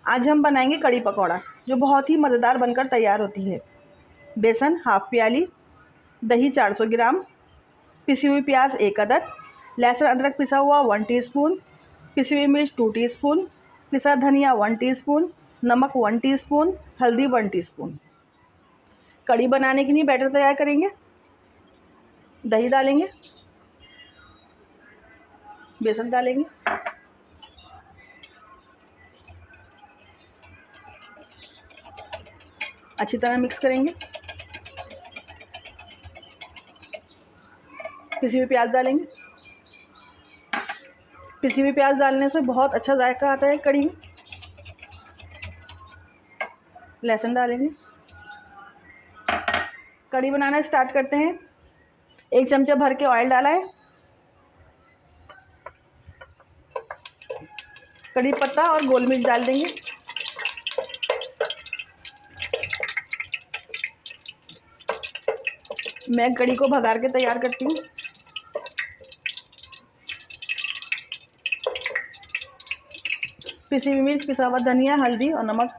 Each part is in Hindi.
आज हम बनाएंगे कड़ी पकौड़ा, जो बहुत ही मज़ेदार बनकर तैयार होती है। बेसन हाफ प्याली, दही 400 ग्राम, पिसी हुई प्याज 1 अदद, लहसुन अदरक पिसा हुआ 1 टीस्पून, पिसी हुई मिर्च 2 टीस्पून, पिसा धनिया 1 टीस्पून, नमक 1 टीस्पून, हल्दी 1 टीस्पून। कड़ी बनाने के लिए बैटर तैयार करेंगे। दही डालेंगे, बेसन डालेंगे, अच्छी तरह मिक्स करेंगे। पिसी हुई प्याज डालेंगे। पिसी हुई प्याज डालने से बहुत अच्छा जायका आता है कड़ी में। लहसुन डालेंगे। कड़ी बनाना स्टार्ट करते हैं। 1 चमचा भर के ऑयल डाला है। कड़ी पत्ता और गोल मिर्च डाल देंगे। मैं कड़ी को भगार के तैयार करती हूँ। पिसी हुई मिर्च, पिसा हुआ धनिया, हल्दी और नमक।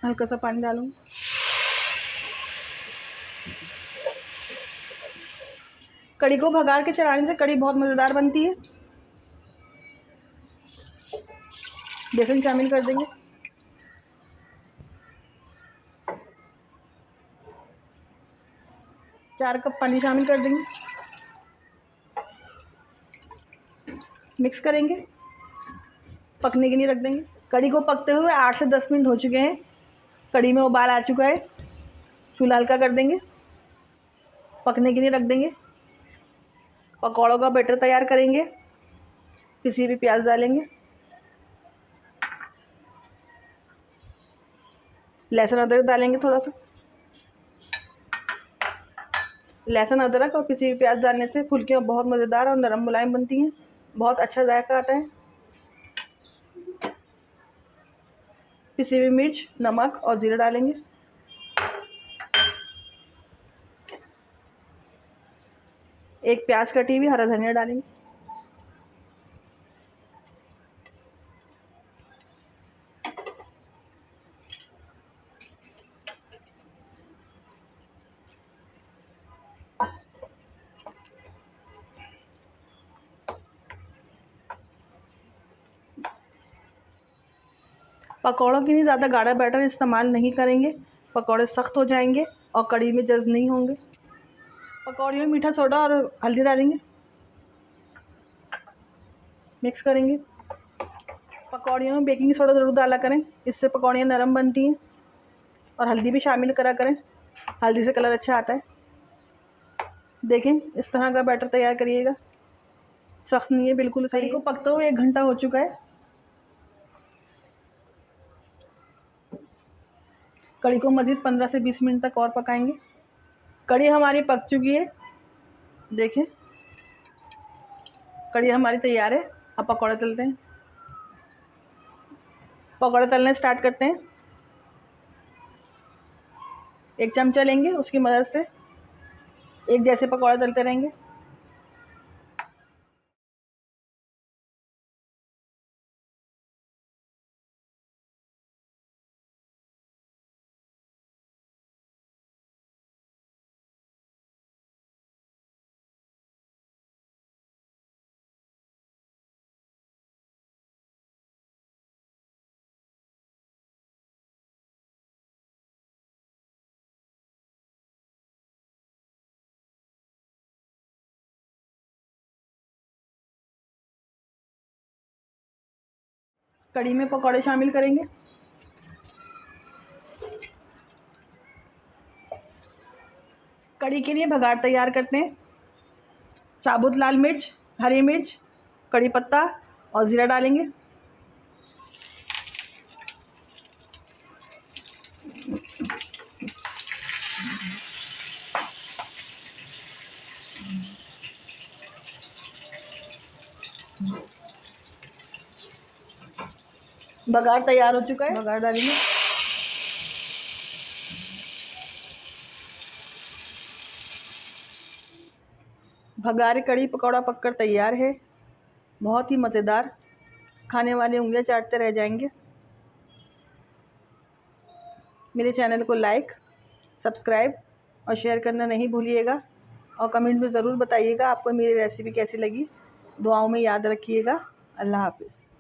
हल्का सा पानी डालूंगी। कड़ी को भगार के चढ़ाने से कड़ी बहुत मज़ेदार बनती है। बेसन शामिल कर देंगे। चार कप पानी शामिल कर देंगे। मिक्स करेंगे, पकने के लिए रख देंगे। कड़ी को पकते हुए 8 से 10 मिनट हो चुके हैं। कड़ी में उबाल आ चुका है। चूल्हा हल्का कर देंगे, पकने के लिए रख देंगे। पकौड़ों का बैटर तैयार करेंगे। पिसी हुई प्याज डालेंगे, लहसुन अदरक डालेंगे थोड़ा सा। लहसुन अदरक और पिसी हुई प्याज डालने से फुल्कियाँ बहुत मज़ेदार और नरम मुलायम बनती हैं। बहुत अच्छा जायका आता है। पिसी हुई मिर्च, नमक और जीरा डालेंगे। एक प्याज कटी हुई, हरा धनिया डालेंगे। पकौड़ों के लिए ज़्यादा गाढ़ा बैटर इस्तेमाल नहीं करेंगे, पकौड़े सख्त हो जाएंगे और कड़ी में जज़्ब नहीं होंगे। पकौड़ियों में मीठा सोडा और हल्दी डालेंगे, मिक्स करेंगे। पकौड़ियों में बेकिंग सोडा ज़रूर डाला करें, इससे पकौड़ियाँ नरम बनती हैं। और हल्दी भी शामिल करा करें, हल्दी से कलर अच्छा आता है। देखें, इस तरह का बैटर तैयार करिएगा, सख्त नहीं है, बिल्कुल सही। को पकते हुए 1 घंटा हो चुका है। कड़ी को मज़ीद 15 से 20 मिनट तक और पकाएंगे। कड़ी हमारी पक चुकी है। देखें, कड़ी हमारी तैयार है। अब पकौड़े तलते हैं। पकौड़े तलने स्टार्ट करते हैं। 1 चमचा लेंगे, उसकी मदद से एक जैसे पकौड़े तलते रहेंगे। कड़ी में पकौड़े शामिल करेंगे। कड़ी के लिए भगार तैयार करते हैं। साबुत लाल मिर्च, हरी मिर्च, कड़ी पत्ता और ज़ीरा डालेंगे। बघार तैयार हो चुका है। बघार डालेंगे। भगारे कड़ी पकौड़ा पककर तैयार है, बहुत ही मज़ेदार, खाने वाले उंगलियां चाटते रह जाएंगे। मेरे चैनल को लाइक, सब्सक्राइब और शेयर करना नहीं भूलिएगा और कमेंट में ज़रूर बताइएगा आपको मेरी रेसिपी कैसी लगी। दुआओं में याद रखिएगा। अल्लाह हाफ़िज़।